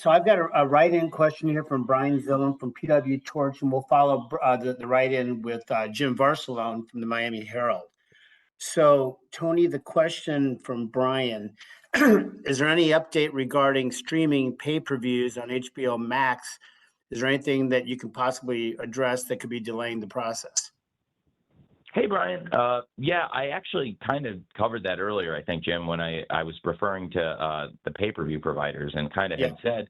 So I've got a write-in question here from Brian Zillin from PW Torch, and we'll follow the write-in with Jim Varsalone from the Miami Herald. So, Tony, the question from Brian, is there any update regarding streaming pay-per-views on HBO Max? Is there anything that you can possibly address that could be delaying the process? Hey, Brian. Yeah, I actually kind of covered that earlier, I think, Jim, when I was referring to the pay-per-view providers and kind of had said,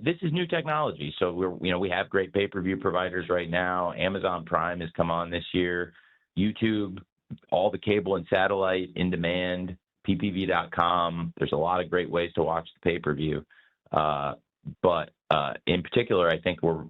this is new technology. So we have great pay-per-view providers right now. Amazon Prime has come on this year. YouTube, all the cable and satellite, in demand, ppv.com. There's a lot of great ways to watch the pay-per-view. But in particular, I think we're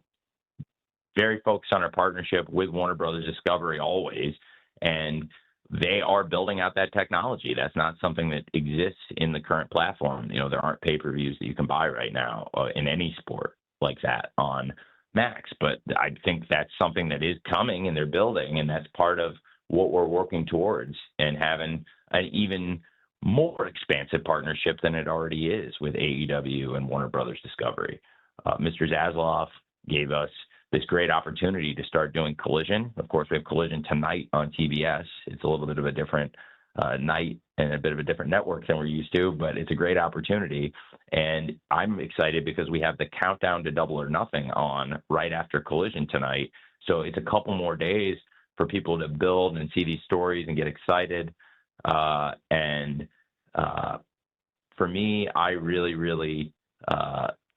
very focused on our partnership with Warner Brothers Discovery always, and they are building out that technology. That's not something that exists in the current platform. There aren't pay-per-views that you can buy right now in any sport like that on Max, but I think that's something that is coming and they're building, and that's part of what we're working towards, and having an even more expansive partnership than it already is with AEW and Warner Brothers Discovery. Mr. Zasloff gave us this great opportunity to start doing Collision. Of course, we have Collision tonight on TBS. It's a little bit of a different night and a bit of a different network than we're used to, but it's a great opportunity. And I'm excited because we have the countdown to Double or Nothing on right after Collision tonight. So it's a couple more days for people to build and see these stories and get excited. For me, I really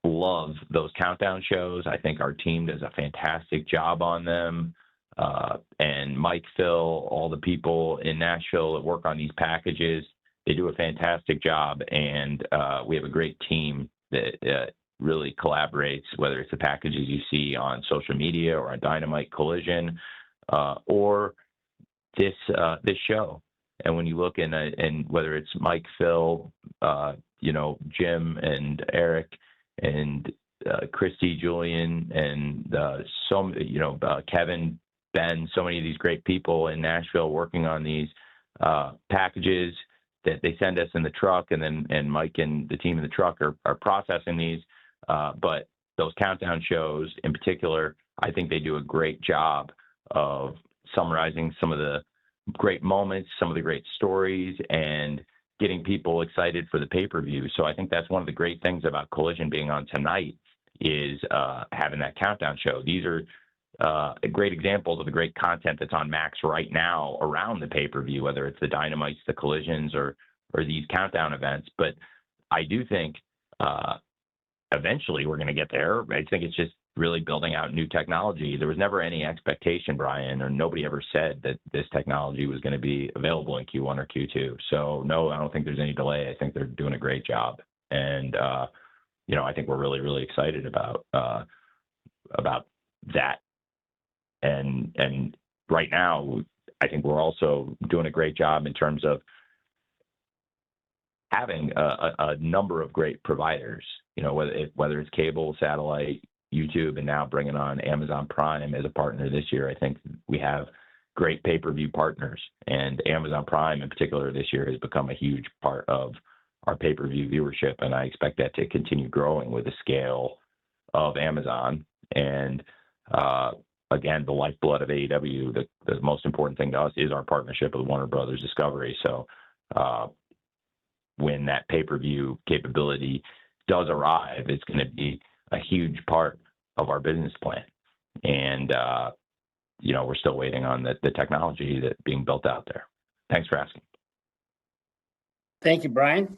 love those countdown shows. I think our team does a fantastic job on them. And Mike, Phil, all the people in Nashville that work on these packages, they do a fantastic job. And we have a great team that really collaborates, whether it's the packages you see on social media or on Dynamite, Collision, or this show. And when you look and whether it's Mike, Phil, Jim and Eric and Christy, Julian, and Kevin, Ben, so many of these great people in Nashville working on these packages that they send us in the truck, and Mike and the team in the truck are processing these. But those countdown shows in particular, I think they do a great job of summarizing some of the great moments, some of the great stories, and getting people excited for the pay-per-view. So I think that's one of the great things about Collision being on tonight is having that countdown show. These are great examples of the great content that's on Max right now around the pay-per-view, whether it's the Dynamites, the Collisions, or these countdown events. But I do think eventually we're going to get there. I think it's just really building out new technology. There was never any expectation, Brian, or nobody ever said that this technology was going to be available in Q1 or Q2. So no, I don't think there's any delay. I think they're doing a great job. And, I think we're really, really excited about that. And right now, I think we're also doing a great job in terms of having a number of great providers, whether it's cable, satellite, YouTube, and now bringing on Amazon Prime as a partner this year. I think we have great pay-per-view partners, and Amazon Prime in particular this year has become a huge part of our pay-per-view viewership, and I expect that to continue growing with the scale of Amazon. And again, the lifeblood of AEW, the most important thing to us is our partnership with Warner Brothers Discovery. So when that pay-per-view capability does arrive, it's going to be a huge part of our business plan. And, we're still waiting on the technology that's being built out there. Thanks for asking. Thank you, Brian.